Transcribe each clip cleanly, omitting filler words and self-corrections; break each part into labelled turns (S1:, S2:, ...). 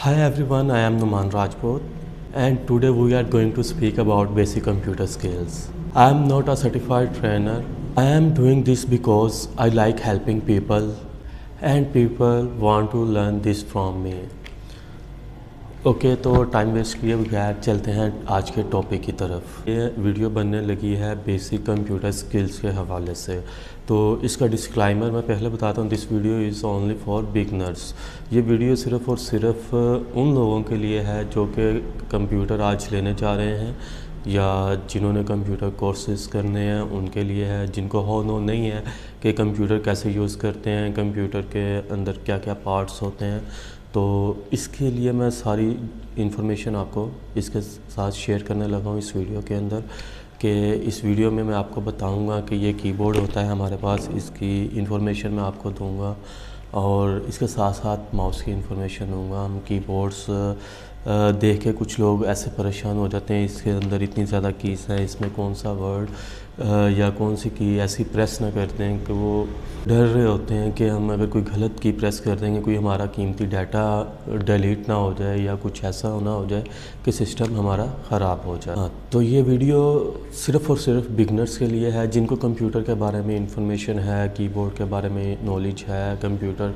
S1: Hi everyone, I am Numan Rajput and today we are going to speak about basic computer skills. I am not a certified trainer. I am doing this because I like helping people and people want to learn this from me. Okay तो time waste किए बगैर चलते हैं आज के topic की तरफ। ये वीडियो बनने लगी है बेसिक कंप्यूटर स्किल्स के हवाले से। तो इसका डिस्क्लाइमर मैं पहले बताता हूँ, this video is only for beginners. ये वीडियो सिर्फ़ और सिर्फ उन लोगों के लिए है जो कि कंप्यूटर आज लेने जा रहे हैं या जिन्होंने कंप्यूटर कोर्सेज़ करने हैं उनके लिए है, जिनको नो नहीं है कि कंप्यूटर कैसे यूज़ करते हैं, कंप्यूटर के अंदर क्या क्या पार्ट्स होते हैं। तो इसके लिए मैं सारी इन्फॉर्मेशन आपको इसके साथ शेयर करने लगा हूँ इस वीडियो के अंदर। कि इस वीडियो में मैं आपको बताऊँगा कि ये कीबोर्ड होता है हमारे पास, इसकी इन्फॉर्मेशन मैं आपको दूँगा और इसके साथ साथ माउस की इन्फॉर्मेशन दूँगा। हम कीबोर्ड्स देख के कुछ लोग ऐसे परेशान हो जाते हैं, इसके अंदर इतनी ज़्यादा कीज़ हैं, इसमें कौन सा वर्ड या कौन सी की ऐसी प्रेस ना कर दें कि वो डर रहे होते हैं कि हम अगर कोई गलत की प्रेस कर देंगे कोई हमारा कीमती डाटा डिलीट ना हो जाए या कुछ ऐसा ना हो जाए कि सिस्टम हमारा ख़राब हो जाए। हाँ, तो ये वीडियो सिर्फ़ और सिर्फ बिगनर्स के लिए है, जिनको कंप्यूटर के बारे में इंफॉर्मेशन है, कीबोर्ड के बारे में नॉलेज है, कंप्यूटर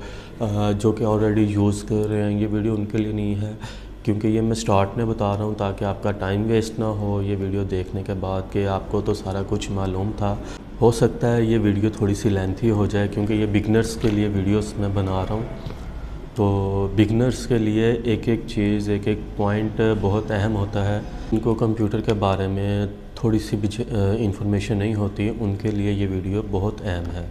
S1: जो कि ऑलरेडी यूज़ कर रहे हैं। ये वीडियो उनके लिए नहीं है क्योंकि ये मैं स्टार्ट में बता रहा हूँ ताकि आपका टाइम वेस्ट ना हो ये वीडियो देखने के बाद कि आपको तो सारा कुछ मालूम था। हो सकता है ये वीडियो थोड़ी सी लेंथी हो जाए क्योंकि ये बिगनर्स के लिए वीडियोस मैं बना रहा हूँ। तो बिगनर्स के लिए एक एक चीज़, एक एक पॉइंट बहुत अहम होता है। इनको कंप्यूटर के बारे में थोड़ी सी भी इंफॉर्मेशन नहीं होती, उनके लिए ये वीडियो बहुत अहम है।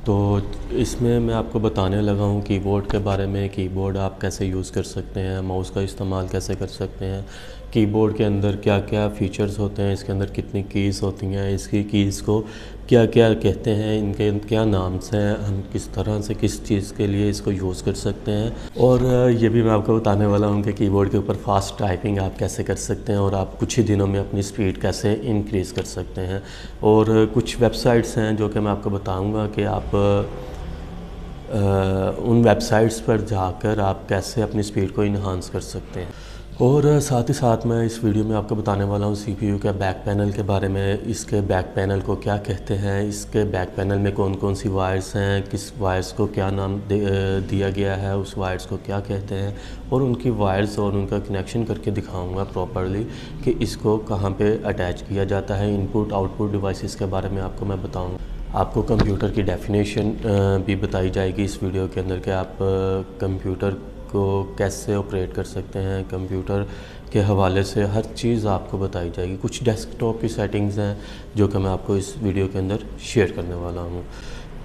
S1: तो इसमें मैं आपको बताने लगा हूँ कीबोर्ड के बारे में, कीबोर्ड आप कैसे यूज़ कर सकते हैं, माउस का इस्तेमाल कैसे कर सकते हैं, कीबोर्ड के अंदर क्या क्या फ़ीचर्स होते हैं, इसके अंदर कितनी कीज़ होती हैं, इसकी कीज़ को क्या क्या कहते हैं, इनके क्या नाम्स हैं, हम किस तरह से किस चीज़ के लिए इसको यूज़ कर सकते हैं। और ये भी मैं आपको बताने वाला हूँ कि कीबोर्ड के ऊपर फास्ट टाइपिंग आप कैसे कर सकते हैं और आप कुछ ही दिनों में अपनी स्पीड कैसे इंक्रीज़ कर सकते हैं। और कुछ वेबसाइट्स हैं जो कि मैं आपको बताऊँगा कि आप उन वेबसाइट्स पर जाकर आप कैसे अपनी स्पीड को इन्हांस कर सकते हैं। और साथ ही साथ मैं इस वीडियो में आपको बताने वाला हूँ CPU के बैक पैनल के बारे में, इसके बैक पैनल को क्या कहते हैं, इसके बैक पैनल में कौन कौन सी वायर्स हैं, किस वायर्स को क्या नाम दिया गया है, उस वायर्स को क्या कहते हैं, और उनकी वायर्स और उनका कनेक्शन करके दिखाऊंगा प्रॉपरली कि इसको कहाँ पे अटैच किया जाता है। इनपुट आउटपुट डिवाइसेस के बारे में आपको मैं बताऊँगा। आपको कंप्यूटर की डेफिनेशन भी बताई जाएगी इस वीडियो के अंदर कि आप कंप्यूटर को कैसे ऑपरेट कर सकते हैं, कंप्यूटर के हवाले से हर चीज़ आपको बताई जाएगी। कुछ डेस्कटॉप की सेटिंग्स हैं जो कि मैं आपको इस वीडियो के अंदर शेयर करने वाला हूँ।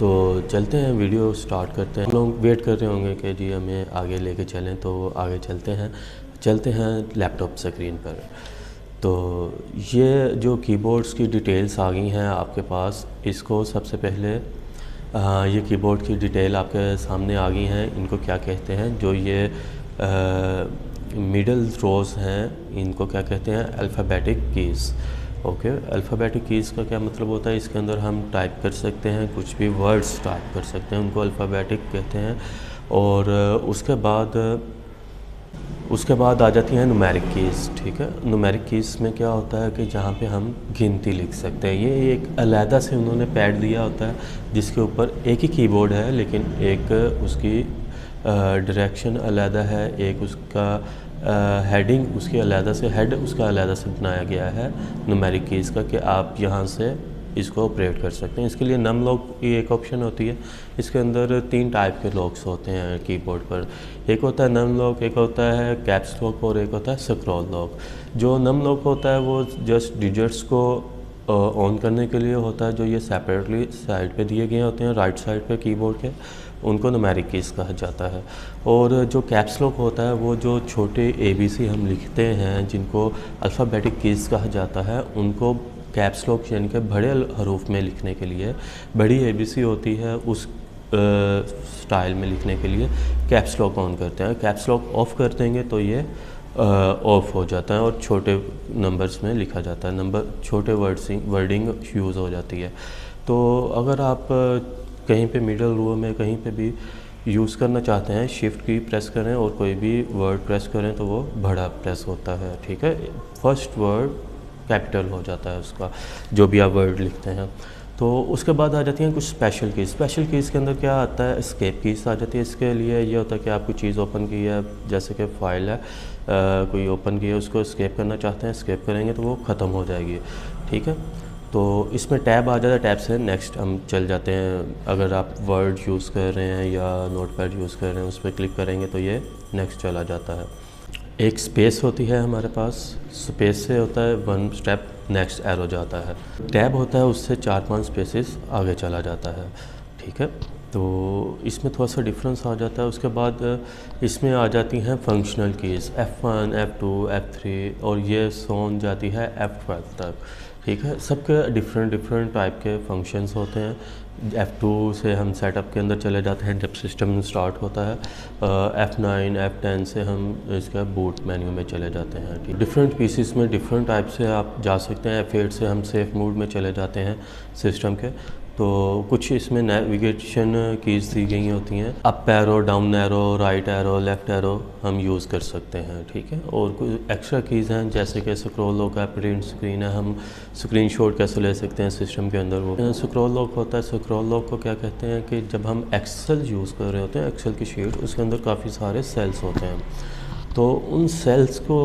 S1: तो चलते हैं, वीडियो स्टार्ट करते हैं। लोग वेट कर रहे होंगे कि जी हमें आगे लेके चलें, तो आगे चलते हैं लैपटॉप स्क्रीन पर। तो ये जो कीबोर्ड्स की डिटेल्स आ गई हैं आपके पास, इसको सबसे पहले ये कीबोर्ड की डिटेल आपके सामने आ गई हैं। इनको क्या कहते हैं, जो ये मिडल रोज़ हैं इनको क्या कहते हैं, alphabetic keys. Okay, alphabetic keys का क्या मतलब होता है, इसके अंदर हम टाइप कर सकते हैं, कुछ भी वर्ड्स टाइप कर सकते हैं, उनको अल्फ़ाबेटिक कहते हैं। और उसके बाद आ जाती हैं न्यूमेरिक कीज़। ठीक है, न्यूमेरिक कीज़ में क्या होता है कि जहाँ पे हम गिनती लिख सकते हैं। ये एक अलहदा से उन्होंने पैड दिया होता है जिसके ऊपर एक ही कीबोर्ड है लेकिन एक उसकी डायरेक्शन अलहदा है, एक उसका हेडिंग उसकी अलहदा से, हेड उसका अलहदा से बनाया गया है न्यूमेरिक कीज़ का, कि आप यहाँ से इसको ऑपरेट कर सकते हैं। इसके लिए नम लॉक की एक ऑप्शन होती है। इसके अंदर 3 टाइप के लॉक्स होते हैं कीबोर्ड पर। एक होता है नम लॉक, एक होता है कैप्स लॉक और एक होता है स्क्रॉल लॉक। जो नम लॉक होता है वो जस्ट डिजिट्स को ऑन करने के लिए होता है, जो ये सेपरेटली साइड पे दिए गए होते हैं राइट साइड पे कीबोर्ड के, उनको न्यूमेरिक कीज़ कहा जाता है। और जो कैप्स लॉक होता है वो जो छोटे ABC हम लिखते हैं जिनको अल्फ़ाबेटिक कीज़ कहा जाता है, उनको कैप्स लॉक यानी कि बड़े हरूफ में लिखने के लिए, बड़ी ABC होती है उस स्टाइल में लिखने के लिए कैप्स लॉक ऑन करते हैं। कैप्स लॉक ऑफ़ कर देंगे तो ये ऑफ हो जाता है और छोटे नंबर्स में लिखा जाता है, नंबर छोटे वर्डिंग यूज़ हो जाती है। तो अगर आप कहीं पे मिडल रो में कहीं पे भी यूज़ करना चाहते हैं शिफ्ट की प्रेस करें और कोई भी वर्ड प्रेस करें तो वो बड़ा प्रेस होता है, ठीक है। फर्स्ट वर्ड कैपिटल हो जाता है उसका, जो भी आप वर्ड लिखते हैं। तो उसके बाद आ जाती हैं कुछ स्पेशल कीज़। स्पेशल कीज़ के अंदर क्या आता है, एस्केप कीज़ आ जाती है। इसके लिए ये होता है कि आप कोई चीज़ ओपन की है, जैसे कि फ़ाइल है कोई ओपन की है, उसको एस्केप करना चाहते हैं, एस्केप करेंगे तो वो ख़त्म हो जाएगी, ठीक है। तो इसमें टैब आ जाता है, टैब से नेक्स्ट हम चल जाते हैं। अगर आप वर्ड यूज़ कर रहे हैं या नोटपैड यूज़ कर रहे हैं, उस पर क्लिक करेंगे तो ये नेक्स्ट चला जाता है। एक स्पेस होती है हमारे पास, स्पेस से होता है वन स्टेप नेक्स्ट एरो जाता है। टैब होता है उससे 4-5 स्पेसेस आगे चला जाता है, ठीक है। तो इसमें थोड़ा सा डिफरेंस आ जाता है। उसके बाद इसमें आ जाती हैं functional keys F1, F2, F3 और ये सोन जाती है F12 तक, ठीक है। सबके डिफरेंट टाइप के फंक्शंस होते हैं। F2 से हम सेटअप के अंदर चले जाते हैं जब सिस्टम स्टार्ट होता है। F9, F10 से हम इसका बूट मेन्यू में चले जाते हैं, ठीक। डिफरेंट पीसीस में डिफरेंट टाइप से आप जा सकते हैं। F8 से हम सेफ मोड में चले जाते हैं सिस्टम के। तो कुछ इसमें नेविगेशन कीज़ दी गई होती हैं, up arrow, down arrow, right arrow, left arrow हम यूज़ कर सकते हैं, ठीक है। और कुछ एक्स्ट्रा कीज़ हैं जैसे कि स्क्रॉल लॉक है, प्रिंट स्क्रीन है, हम स्क्रीनशॉट कैसे ले सकते हैं सिस्टम के अंदर। वो स्क्रॉल लॉक होता है। स्क्रॉल लॉक को क्या कहते हैं कि जब हम एक्सेल यूज़ कर रहे होते हैं, एक्सेल की शीट, उसके अंदर काफ़ी सारे सेल्स होते हैं, तो उन सेल्स को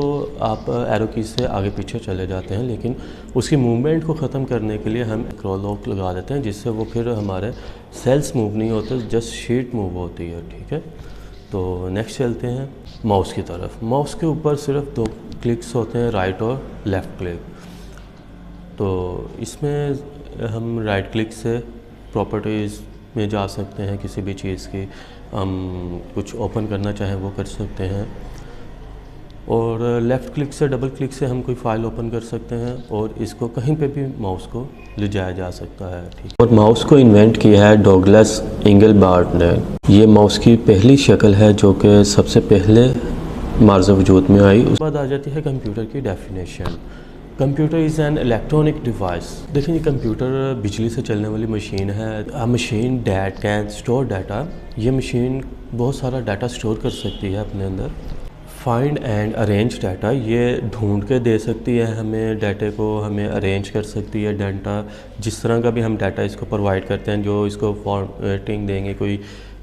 S1: आप एरो की से आगे पीछे चले जाते हैं, लेकिन उसकी मूवमेंट को ख़त्म करने के लिए हम स्क्रॉल लॉक लगा देते हैं, जिससे वो फिर हमारे सेल्स मूव नहीं होते, जस्ट शीट मूव होती है, ठीक है। तो नेक्स्ट चलते हैं माउस की तरफ। माउस के ऊपर सिर्फ 2 क्लिक्स होते हैं, राइट और लेफ़्ट क्लिक। तो इसमें हम राइट क्लिक से प्रॉपर्टीज़ में जा सकते हैं, किसी भी चीज़ की हम कुछ ओपन करना चाहें वो कर सकते हैं। और लेफ़्ट क्लिक से, डबल क्लिक से हम कोई फ़ाइल ओपन कर सकते हैं और इसको कहीं पे भी माउस को ले जाया जा सकता है, ठीक। और माउस को इन्वेंट किया है डॉगलस इंगलबार्ट ने। ये माउस की पहली शक्ल है जो कि सबसे पहले मार्ज़ वजूद में आई। उसके बाद आ जाती है कंप्यूटर की definition. Computer is an electronic device. देखिए कंप्यूटर बिजली से चलने वाली मशीन है। अ machine that can store data. ये मशीन बहुत सारा डाटा स्टोर कर सकती है अपने अंदर। फाइंड एंड अरेंज डाटा, ये ढूंढ के दे सकती है हमें डाटे को, हमें अरेंज कर सकती है डाटा। जिस तरह का भी हम डाटा इसको प्रोवाइड करते हैं, जो इसको फॉर्मेटिंग देंगे, कोई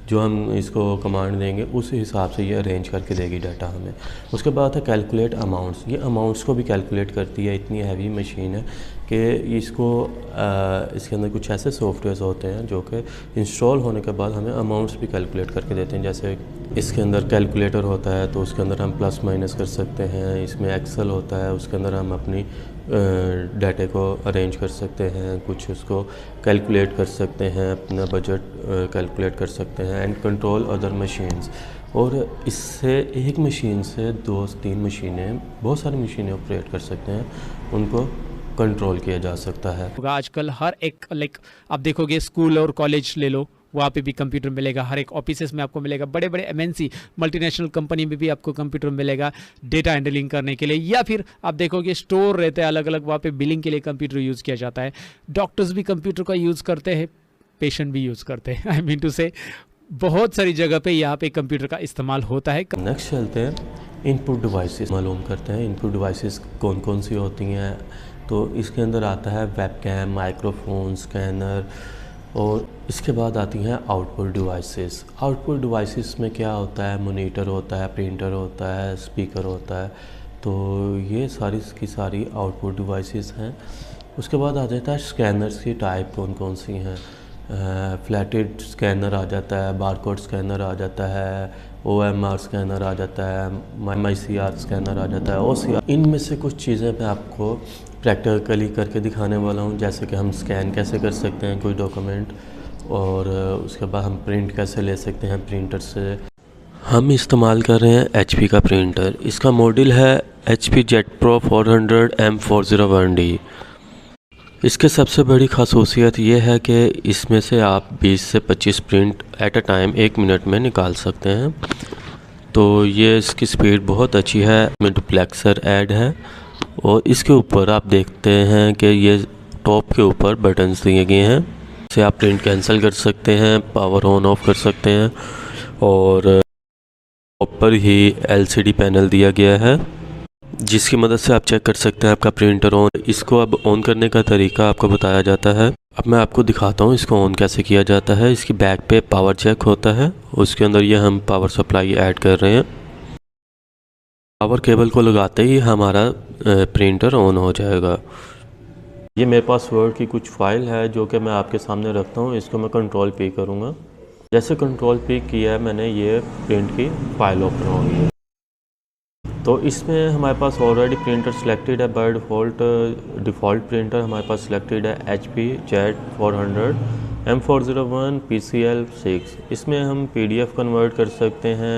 S1: जो हम इसको कमांड देंगे उस हिसाब से ये अरेंज करके देगी डाटा हमें। उसके बाद है कैलकुलेट अमाउंट्स। ये अमाउंट्स को भी कैलकुलेट करती है। इतनी हैवी मशीन है कि इसको इसके अंदर कुछ ऐसे सॉफ्टवेयर्स होते हैं जो कि इंस्टॉल होने के बाद हमें अमाउंट्स भी कैलकुलेट करके देते हैं। जैसे इसके अंदर कैलकुलेटर होता है तो उसके अंदर हम प्लस माइनस कर सकते हैं। इसमें एक्सेल होता है, उसके अंदर हम अपनी डाटे को अरेंज कर सकते हैं, कुछ उसको कैलकुलेट कर सकते हैं, अपना बजट कैलकुलेट कर सकते हैं एंड कंट्रोल अदर मशीन्स। और इससे एक मशीन से 2-3 मशीनें, बहुत सारी मशीनें ऑपरेट कर सकते हैं, उनको कंट्रोल किया जा सकता है।
S2: आजकल हर एक आप देखोगे स्कूल और कॉलेज ले लो, वहाँ पे भी कंप्यूटर मिलेगा। हर एक ऑफिसेस में आपको मिलेगा। बड़े बड़े एमएनसी मल्टीनेशनल कंपनी में भी आपको कंप्यूटर मिलेगा डेटा हैंडलिंग करने के लिए। या फिर आप देखोगे स्टोर रहते हैं अलग अलग, वहाँ पे बिलिंग के लिए कंप्यूटर यूज़ किया जाता है। डॉक्टर्स भी कंप्यूटर का यूज़ करते हैं, पेशेंट भी यूज़ करते हैं। आई मीन टू से बहुत सारी जगह पे यहाँ पे कंप्यूटर का इस्तेमाल होता है।
S1: नेक्स्ट चलते हैं इनपुट डिवाइसेस मालूम करते हैं। इनपुट डिवाइसेस कौन कौन सी होती हैं। तो इसके अंदर आता है वेबकैम, माइक्रोफोन, स्कैनर, और इसके बाद आती हैं आउटपुट डिवाइसेस। आउटपुट डिवाइसेस में क्या होता है, मॉनिटर होता है, प्रिंटर होता है, स्पीकर होता है। तो ये सारी की सारी आउटपुट डिवाइसेस हैं। उसके बाद आ जाता है स्कैनर्स की टाइप कौन कौन सी हैं। फ्लैटेड स्कैनर आ जाता है, बारकोड स्कैनर आ जाता है, OMR स्कैनर आ जाता है, MICR स्कैनर आ जाता है, OCR। इनमें से कुछ चीज़ें मैं आपको प्रैक्टिकली करके दिखाने वाला हूँ, जैसे कि हम स्कैन कैसे कर सकते हैं कोई डॉक्यूमेंट, और उसके बाद हम प्रिंट कैसे ले सकते हैं प्रिंटर से। हम इस्तेमाल कर रहे हैं HP का प्रिंटर। इसका मॉडल है HP JetPro 400 M401D। इसके सबसे बड़ी खासूसियत ये है कि इसमें से आप 20 से 25 print at a time 1 minute में निकाल सकते हैं। तो ये इसकी स्पीड बहुत अच्छी है। इसमें डुप्लेक्सर ऐड है, और इसके ऊपर आप देखते हैं कि ये टॉप के ऊपर बटन्स दिए गए हैं। इससे आप प्रिंट कैंसिल कर सकते हैं, पावर ऑन ऑफ कर सकते हैं, और ऊपर ही LCD पैनल दिया गया है जिसकी मदद से आप चेक कर सकते हैं आपका प्रिंटर ऑन। इसको अब ऑन करने का तरीका आपको बताया जाता है। अब मैं आपको दिखाता हूँ इसको ऑन कैसे किया जाता है। इसकी बैक पे पावर जैक होता है, उसके अंदर ये हम पावर सप्लाई ऐड कर रहे हैं। पावर केबल को लगाते ही हमारा प्रिंटर ऑन हो जाएगा। ये मेरे पास वर्ड की कुछ फाइल है जो कि मैं आपके सामने रखता हूँ। इसको मैं कंट्रोल P करूँगा। जैसे कंट्रोल P किया है मैंने, ये प्रिंट की फाइल ओपन हो गई है। तो इसमें हमारे पास ऑलरेडी प्रिंटर सिलेक्टेड है। बाय डिफ़ॉल्ट प्रिंटर हमारे पास सिलेक्टेड है HP Z400 M401 PCL6। इसमें हम PDF कन्वर्ट कर सकते हैं,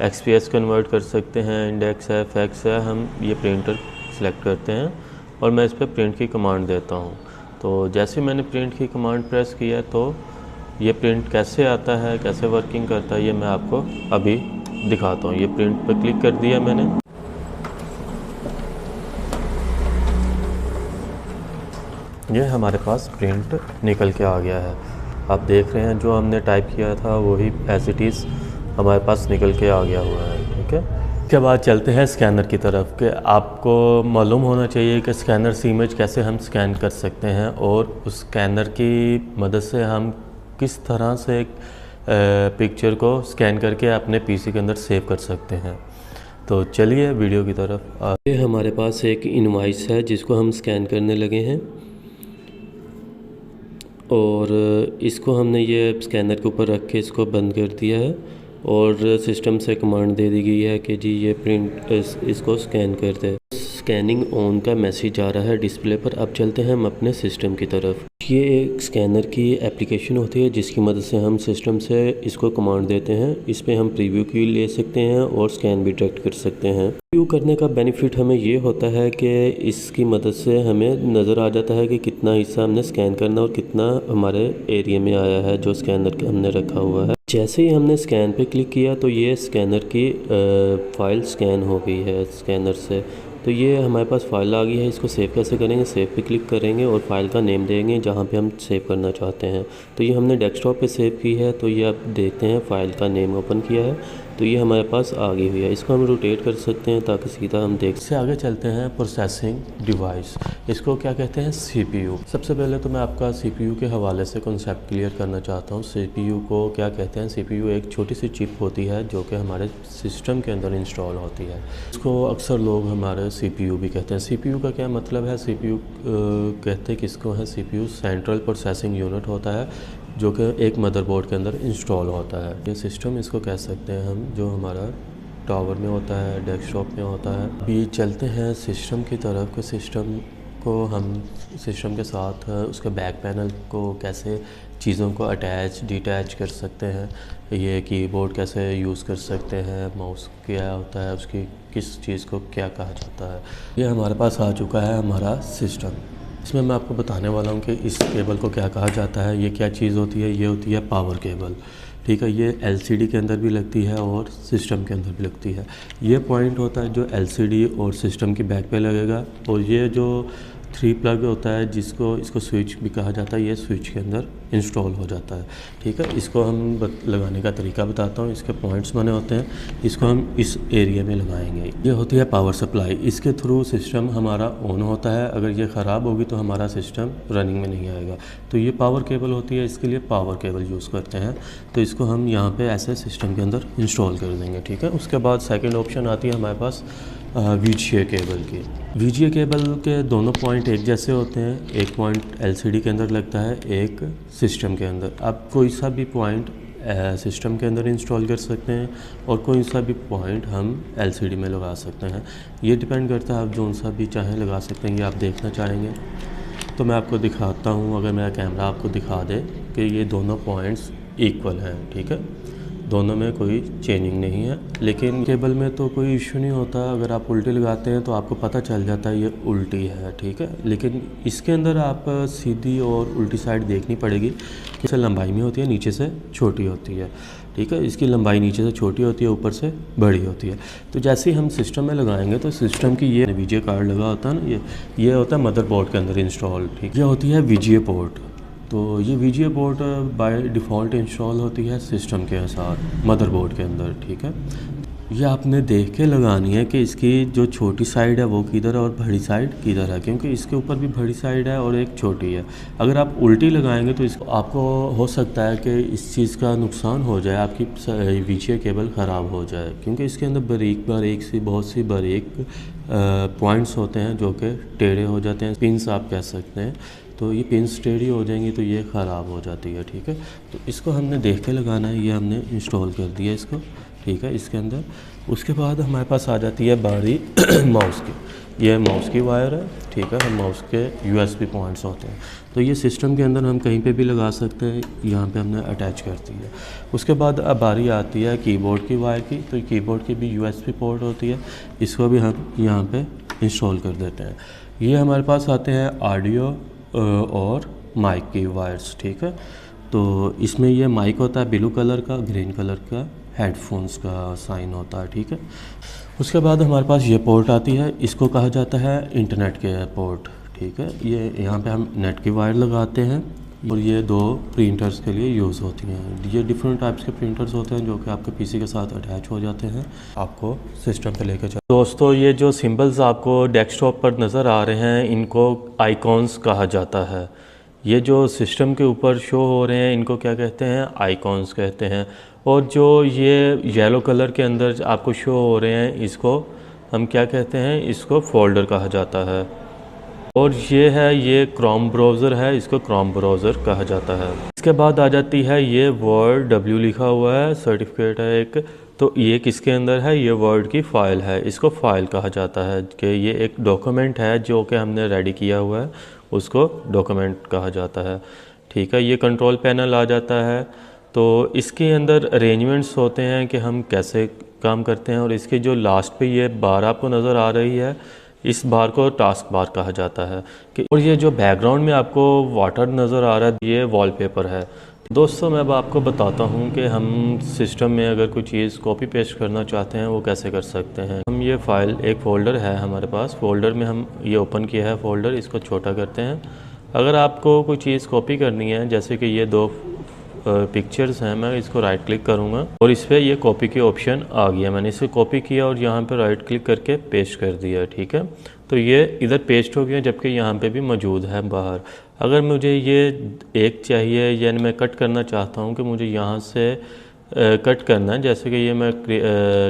S1: XPS कन्वर्ट कर सकते हैं, इंडेक्स है, फैक्स है। हम ये प्रिंटर सेलेक्ट करते हैं और मैं इस पर प्रिंट की कमांड देता हूँ। तो जैसे मैंने प्रिंट की कमांड प्रेस किया तो ये प्रिंट कैसे आता है, कैसे वर्किंग करता है, ये मैं आपको अभी दिखाता हूँ। ये प्रिंट पर क्लिक कर दिया मैंने। ये हमारे पास प्रिंट निकल के आ गया है। आप देख रहे हैं जो हमने टाइप किया था वही एज इट इज़ हमारे पास निकल के आ गया हुआ है। ठीक है, इसके बाद चलते हैं स्कैनर की तरफ। कि आपको मालूम होना चाहिए कि स्कैनर से इमेज कैसे हम स्कैन कर सकते हैं और उस स्कैनर की मदद से हम किस तरह से पिक्चर को स्कैन करके अपने PC के अंदर सेव कर सकते हैं। तो चलिए वीडियो की तरफ। ये हमारे पास एक इनवॉइस है जिसको हम स्कैन करने लगे हैं और इसको हमने ये स्कैनर के ऊपर रख के इसको बंद कर दिया है और सिस्टम से कमांड दे दी गई है कि जी ये प्रिंट इसको स्कैन कर दे। स्कैनिंग ऑन का मैसेज आ रहा है डिस्प्ले पर। अब चलते हैं हम अपने सिस्टम की तरफ। ये एक स्कैनर की एप्लीकेशन होती है जिसकी मदद से हम सिस्टम से इसको कमांड देते हैं। इस पर हम प्रीव्यू की ले सकते हैं और स्कैन भी डायरेक्ट कर सकते हैं। प्रीव्यू करने का बेनिफिट हमें ये होता है कि इसकी मदद से हमें नज़र आ जाता है कि कितना हिस्सा हमने स्कैन करना और कितना हमारे एरिया में आया है जो स्कैनर के हमने रखा हुआ है। जैसे ही हमने स्कैन पे क्लिक किया तो ये स्कैनर की फ़ाइल स्कैन हो गई है स्कैनर से। तो ये हमारे पास फ़ाइल आ गई है। इसको सेव कैसे करेंगे, सेव पे क्लिक करेंगे और फाइल का नेम देंगे जहाँ पे हम सेव करना चाहते हैं। तो ये हमने डेस्कटॉप पे सेव की है। तो ये आप देखते हैं फाइल का नेम ओपन किया है तो ये हमारे पास आ गई हुई है। इसको हम रोटेट कर सकते हैं ताकि सीधा हम देख। इससे आगे चलते हैं प्रोसेसिंग डिवाइस। इसको क्या कहते हैं, CPU। सबसे पहले तो मैं आपका CPU के हवाले से कॉन्सेप्ट क्लियर करना चाहता हूँ। CPU को क्या कहते हैं, CPU एक छोटी सी चिप होती है जो कि हमारे सिस्टम के अंदर इंस्टॉल होती है। इसको अक्सर लोग हमारे CPU भी कहते हैं। CPU का क्या मतलब है, CPU कहते किसको है, CPU सेंट्रल प्रोसेसिंग यूनिट होता है जो कि एक मदरबोर्ड के अंदर इंस्टॉल होता है। ये सिस्टम इसको कह सकते हैं हम, जो हमारा टावर में होता है, डेस्कटॉप में होता है। अभी चलते हैं सिस्टम की तरफ। सिस्टम को हम सिस्टम के साथ उसके बैक पैनल को कैसे चीज़ों को अटैच डिटैच कर सकते हैं, ये कीबोर्ड कैसे यूज़ कर सकते हैं, माउस क्या होता है, उसकी किस चीज़ को क्या कहा जाता है। ये हमारे पास आ चुका है हमारा सिस्टम। इसमें मैं आपको बताने वाला हूँ कि इस केबल को क्या कहा जाता है, ये क्या चीज़ होती है। ये होती है पावर केबल। ठीक है, ये LCD के अंदर भी लगती है और सिस्टम के अंदर भी लगती है। ये पॉइंट होता है जो LCD और सिस्टम की बैक पे लगेगा और ये जो 3 प्लग होता है जिसको इसको स्विच भी कहा जाता है, ये स्विच के अंदर इंस्टॉल हो जाता है। ठीक है, इसको हम लगाने का तरीका बताता हूँ। इसके पॉइंट्स बने होते हैं, इसको हम इस एरिया में लगाएंगे। ये होती है पावर सप्लाई। इसके थ्रू सिस्टम हमारा ऑन होता है। अगर ये ख़राब होगी तो हमारा सिस्टम रनिंग में नहीं आएगा। तो ये पावर केबल होती है, इसके लिए पावर केबल यूज़ करते हैं। तो इसको हम यहाँ पर ऐसे सिस्टम के अंदर इंस्टॉल कर देंगे। ठीक है, उसके बाद सेकेंड ऑप्शन आती है हमारे पास VGA केबल की। VGA केबल के दोनों पॉइंट एक जैसे होते हैं। एक पॉइंट LCD के अंदर लगता है, एक सिस्टम के अंदर। आप कोई सा भी पॉइंट सिस्टम के अंदर इंस्टॉल कर सकते हैं और कोई सा भी पॉइंट हम LCD में लगा सकते हैं। ये डिपेंड करता है, आप जो सा भी चाहें लगा सकते हैं। ये आप देखना चाहेंगे तो मैं आपको दिखाता हूँ। अगर मेरा कैमरा आपको दिखा दे कि ये दोनों पॉइंट्स इक्वल हैं। ठीक है, दोनों में कोई चेंजिंग नहीं है। लेकिन केबल में तो कोई इशू नहीं होता। अगर आप उल्टी लगाते हैं तो आपको पता चल जाता है ये उल्टी है। ठीक है, लेकिन इसके अंदर आप सीधी और उल्टी साइड देखनी पड़ेगी कि इसे लंबाई में होती है, नीचे से छोटी होती है। ठीक है, इसकी लंबाई नीचे से छोटी होती है, ऊपर से बड़ी होती है। तो जैसे ही हम सिस्टम में लगाएंगे तो सिस्टम की ये VGA कार्ड लगा होता है ना, ये होता है मदरबोर्ड के अंदर इंस्टॉल। ठीक, ये होती है VGA पोर्ट। तो ये VGA board by default install होती है सिस्टम के साथ मदरबोर्ड के अंदर, ठीक है। ये आपने देख के लगानी है कि इसकी जो छोटी साइड है वो किधर है और बड़ी साइड किधर है, क्योंकि इसके ऊपर भी बड़ी साइड है और एक छोटी है। अगर आप उल्टी लगाएंगे तो इसको आपको हो सकता है कि इस चीज़ का नुकसान हो जाए, आपकी VGA केबल ख़राब हो जाए, क्योंकि इसके अंदर बहुत सी बारीक पॉइंट्स होते हैं जो कि टेढ़े हो जाते हैं, पिंस आप कह सकते हैं। तो ये पिंस टेढ़ी हो जाएंगी तो ये ख़राब हो जाती है, ठीक है। तो इसको हमने देख के लगाना है। ये हमने इंस्टॉल कर दिया इसको, ठीक है, इसके अंदर। उसके बाद हमारे पास आ जाती है बारी माउस की। ये माउस की वायर है, ठीक है। हम माउस के USB पॉइंट्स होते हैं, तो ये सिस्टम के अंदर हम कहीं पे भी लगा सकते हैं। यहाँ पे हमने अटैच कर दी है। उसके बाद अब बारी आती है कीबोर्ड की वायर की। तो कीबोर्ड की भी USB पोर्ट होती है, इसको भी हम यहाँ पे इंस्टॉल कर देते हैं। ये हमारे पास आते हैं ऑडियो और माइक की वायर्स, ठीक है। तो इसमें ये माइक होता है ब्लू कलर का, ग्रीन कलर का हेडफोन्स का साइन होता है, ठीक है। उसके बाद हमारे पास ये पोर्ट आती है, इसको कहा जाता है इंटरनेट के पोर्ट, ठीक है। ये यहाँ पे हम नेट की वायर लगाते हैं और ये 2 प्रिंटर्स के लिए यूज़ होती हैं। ये डिफरेंट टाइप्स के प्रिंटर्स होते हैं जो कि आपके PC के साथ अटैच हो जाते हैं, आपको सिस्टम पे लेकर चल। दोस्तों, ये जो सिंबल्स आपको डेस्कटॉप पर नज़र आ रहे हैं इनको आइकॉन्स कहा जाता है। ये जो सिस्टम के ऊपर शो हो रहे हैं इनको क्या कहते हैं? आइकॉन्स कहते हैं। और जो ये येलो कलर के अंदर आपको शो हो रहे हैं इसको हम क्या कहते हैं? इसको फोल्डर कहा जाता है। और ये क्रोम ब्राउज़र है, इसको क्रोम ब्राउज़र कहा जाता है। इसके बाद आ जाती है ये वर्ड, W लिखा हुआ है, सर्टिफिकेट है एक। तो ये किसके अंदर है? ये वर्ड की फ़ाइल है, इसको फ़ाइल कहा जाता है कि ये एक डॉक्यूमेंट है जो कि हमने रेडी किया हुआ है, उसको डॉक्यूमेंट कहा जाता है, ठीक है। ये कंट्रोल पैनल आ जाता है। तो इसके अंदर अरेंजमेंट्स होते हैं कि हम कैसे काम करते हैं। और इसके जो लास्ट पे ये बार आपको नज़र आ रही है, इस बार को टास्क बार कहा जाता है कि। और ये जो बैकग्राउंड में आपको वाटर नज़र आ रहा है ये वॉलपेपर है। दोस्तों, मैं अब आपको बताता हूँ कि हम सिस्टम में अगर कोई चीज़ कॉपी पेस्ट करना चाहते हैं वो कैसे कर सकते हैं। हम ये फ़ाइल, एक फ़ोल्डर है हमारे पास, फ़ोल्डर में हम ये ओपन किया है फ़ोल्डर, इसको छोटा करते हैं। अगर आपको कोई चीज़ कॉपी करनी है, जैसे कि ये 2 पिक्चर्स हैं, मैं इसको राइट क्लिक करूंगा और इस पर ये कॉपी के ऑप्शन आ गया। मैंने इसे कॉपी किया और यहाँ पे राइट क्लिक करके पेस्ट कर दिया, ठीक है। तो ये इधर पेस्ट हो गया, जबकि यहाँ पे भी मौजूद है बाहर। अगर मुझे ये एक चाहिए, यानी मैं कट करना चाहता हूँ कि मुझे यहाँ से कट करना है, जैसे कि ये मैं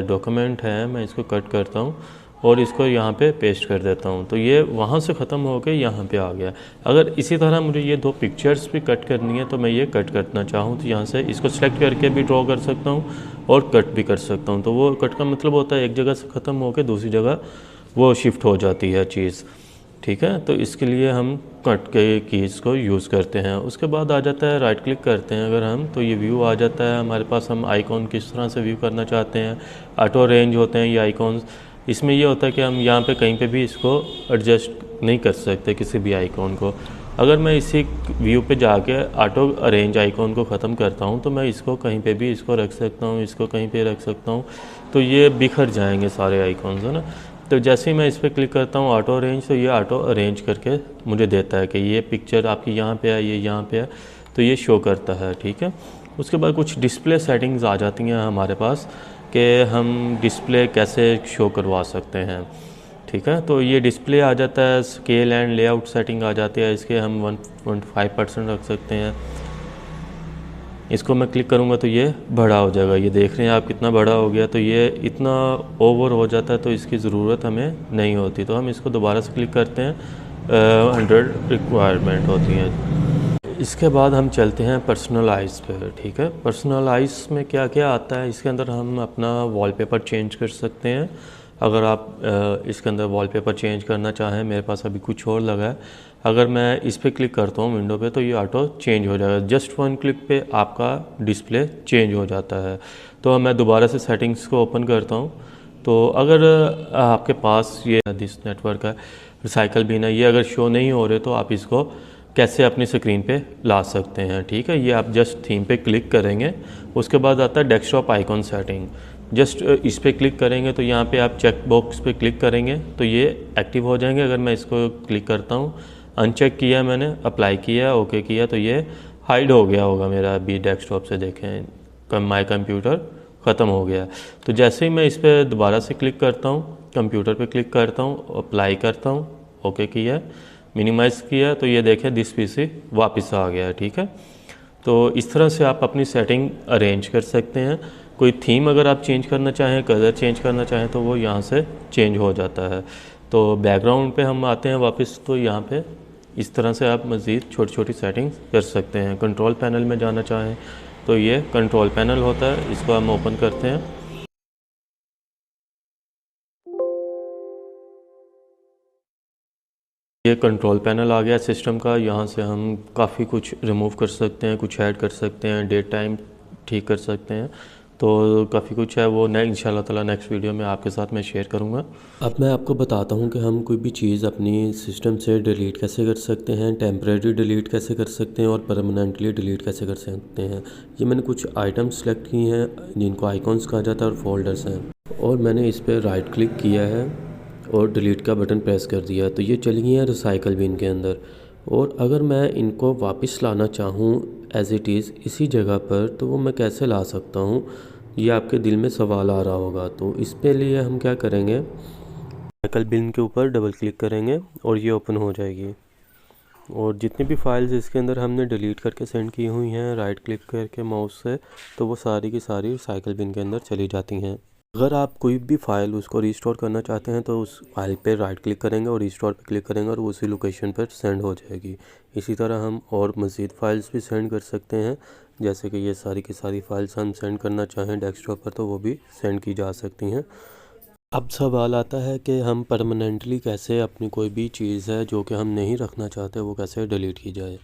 S1: डॉक्यूमेंट है, मैं इसको कट करता हूँ और इसको यहाँ पे पेस्ट कर देता हूँ, तो ये वहाँ से ख़त्म होकर यहाँ पे आ गया। अगर इसी तरह मुझे ये 2 पिक्चर्स भी कट करनी है तो मैं ये कट करना चाहूँ तो यहाँ से इसको सेलेक्ट करके भी ड्रॉ कर सकता हूँ और कट भी कर सकता हूँ। तो वो कट का मतलब होता है एक जगह से ख़त्म होकर दूसरी जगह वो शिफ्ट हो जाती है चीज़, ठीक है। तो इसके लिए हम कट के कीज़ को यूज़ करते हैं। उसके बाद आ जाता है राइट क्लिक करते हैं अगर हम, तो ये व्यू आ जाता है हमारे पास। हम आइकॉन किस तरह से व्यू करना चाहते हैं, ऑटो अरेंज होते हैं ये आइकॉन्स। इसमें ये होता है कि हम यहाँ पे कहीं पे भी इसको एडजस्ट नहीं कर सकते किसी भी आइकॉन को। अगर मैं इसी व्यू पे जाके ऑटो अरेंज आइकॉन को ख़त्म करता हूँ तो मैं इसको कहीं पे भी इसको रख सकता हूँ, इसको कहीं पे रख सकता हूँ, तो ये बिखर जाएंगे सारे आइकॉन्स, है ना। तो जैसे ही मैं इस पर क्लिक करता हूँ ऑटो अरेंज, तो ये ऑटो अरेंज करके मुझे देता है कि ये पिक्चर आपकी यहाँ पे है, ये यहाँ पे है, तो ये शो करता है, ठीक है। उसके बाद कुछ डिस्प्ले सेटिंग्स आ जाती हैं हमारे पास कि हम डिस्प्ले कैसे शो करवा सकते हैं, ठीक है। तो ये डिस्प्ले आ जाता है, स्केल एंड लेआउट सेटिंग आ जाती है, इसके हम 1.5% रख सकते हैं। इसको मैं क्लिक करूँगा तो ये बड़ा हो जाएगा, ये देख रहे हैं आप कितना बड़ा हो गया। तो ये इतना ओवर हो जाता है तो इसकी ज़रूरत हमें नहीं होती, तो हम इसको दोबारा से क्लिक करते हैं, 100 रिक्वायरमेंट होती हैं। इसके बाद हम चलते हैं पर्सनलाइज पे, ठीक है। पर्सनलाइज में क्या क्या आता है, इसके अंदर हम अपना वॉलपेपर चेंज कर सकते हैं। अगर आप इसके अंदर वॉलपेपर चेंज करना चाहें, मेरे पास अभी कुछ और लगा है, अगर मैं इस पर क्लिक करता हूँ विंडो पे तो ये ऑटो चेंज हो जाएगा। जस्ट 1 क्लिक पे आपका डिस्प्ले चेंज हो जाता है। तो मैं दोबारा से सेटिंग्स को ओपन करता हूँ। तो अगर आपके पास ये दिस नेटवर्क है, रिसाइकल बिन है, ये अगर शो नहीं हो रहे तो आप इसको कैसे अपनी स्क्रीन पे ला सकते हैं, ठीक है। ये आप जस्ट थीम पे क्लिक करेंगे, उसके बाद आता है डेस्कटॉप आइकॉन सेटिंग। जस्ट इस पर क्लिक करेंगे तो यहाँ पे आप चेक बॉक्स पे क्लिक करेंगे तो ये एक्टिव हो जाएंगे। अगर मैं इसको क्लिक करता हूँ, अनचेक किया मैंने, अप्लाई किया, ओके किया, तो ये हाइड हो गया होगा मेरा अभी डेस्कटॉप से। देखें माई कंप्यूटर ख़त्म हो गया। तो जैसे ही मैं इस पर दोबारा से क्लिक करता हूँ, कंप्यूटर पे क्लिक करता हूँ, अप्लाई करता हूँ, ओके किया, मिनिमाइज़ किया, तो ये देखें दिस पीसी वापस आ गया है। ठीक है, तो इस तरह से आप अपनी सेटिंग अरेंज कर सकते हैं। कोई थीम अगर आप चेंज करना चाहें, कलर चेंज करना चाहें, तो वो यहाँ से चेंज हो जाता है। तो बैकग्राउंड पे हम आते हैं वापस, तो यहाँ पे इस तरह से आप मज़ीद छोटी छोटी सेटिंग्स कर सकते हैं। कंट्रोल पैनल में जाना चाहें तो ये कंट्रोल पैनल होता है, इसको हम ओपन करते हैं। ये कंट्रोल पैनल आ गया सिस्टम का। यहाँ से हम काफ़ी कुछ रिमूव कर सकते हैं, कुछ ऐड कर सकते हैं, डेट टाइम ठीक कर सकते हैं। तो काफ़ी कुछ है, वो इंशाल्लाह ताला नेक्स्ट वीडियो में आपके साथ मैं शेयर करूँगा। अब मैं आपको बताता हूँ कि हम कोई भी चीज़ अपनी सिस्टम से डिलीट कैसे कर सकते हैं, टेम्परेरी डिलीट कैसे कर सकते हैं और परमानेंटली डिलीट कैसे कर सकते हैं। ये मैंने कुछ आइटम्स सेलेक्ट किए हैं जिनको आइकॉन्स कहा जाता है और फोल्डर्स हैं, और मैंने इस पर राइट क्लिक किया है और डिलीट का बटन प्रेस कर दिया, तो ये चली गई हैं रिसाइकल बिन के अंदर। और अगर मैं इनको वापस लाना चाहूँ एज़ इट इज़ इसी जगह पर, तो वो मैं कैसे ला सकता हूँ, ये आपके दिल में सवाल आ रहा होगा। तो इसके लिए हम क्या करेंगे, रिसाइकल बिन के ऊपर डबल क्लिक करेंगे और ये ओपन हो जाएगी। और जितनी भी फाइल्स इसके अंदर हमने डिलीट करके सेंड की हुई हैं राइट क्लिक करके माउस से, तो वो सारी की सारी रिसाइकल बिन के अंदर चली जाती हैं। अगर आप कोई भी फ़ाइल उसको रिस्टोर करना चाहते हैं तो उस फाइल पे राइट क्लिक करेंगे और रिस्टोर पे क्लिक करेंगे और उसी लोकेशन पर सेंड हो जाएगी। इसी तरह हम और मज़ीद फ़ाइल्स भी सेंड कर सकते हैं, जैसे कि ये सारी की सारी फाइल्स हम सेंड करना चाहें डेस्कटॉप पर तो वो भी सेंड की जा सकती हैं। अब सवाल आता है कि हम परमानेंटली कैसे अपनी कोई भी चीज़ है जो कि हम नहीं रखना चाहते वो कैसे डिलीट की जाए।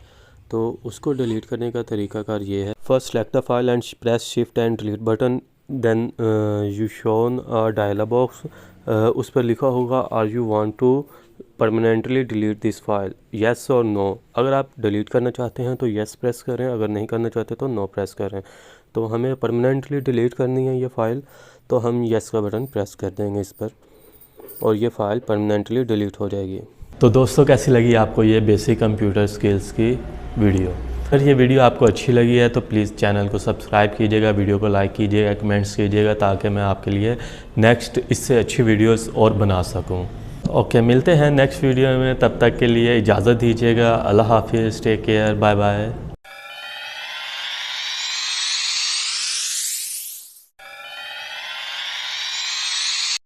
S1: तो उसको डिलीट करने का तरीकाकार ये है, first select the file and press shift and delete button, then you shown dialog box, उस पर लिखा होगा are you want to permanently delete this file, yes और नो। अगर आप डिलीट करना चाहते हैं तो येस प्रेस करें, अगर नहीं करना चाहते तो नो प्रेस करें। तो हमें परमानेंटली डिलीट करनी है ये फ़ाइल, तो हम येस का बटन प्रेस कर देंगे इस पर और ये फ़ाइल परमानेंटली डिलीट हो जाएगी। तो दोस्तों कैसी लगी आपको ये बेसिक कंप्यूटर स्किल्स की वीडियो? अगर ये वीडियो आपको अच्छी लगी है तो प्लीज़ चैनल को सब्सक्राइब कीजिएगा, वीडियो को लाइक कीजिएगा, कमेंट्स कीजिएगा, ताकि मैं आपके लिए नेक्स्ट इससे अच्छी वीडियोस और बना सकूं। ओके, मिलते हैं नेक्स्ट वीडियो में, तब तक के लिए इजाज़त दीजिएगा। अल्लाह हाफिज़, टेक केयर, बाय बाय।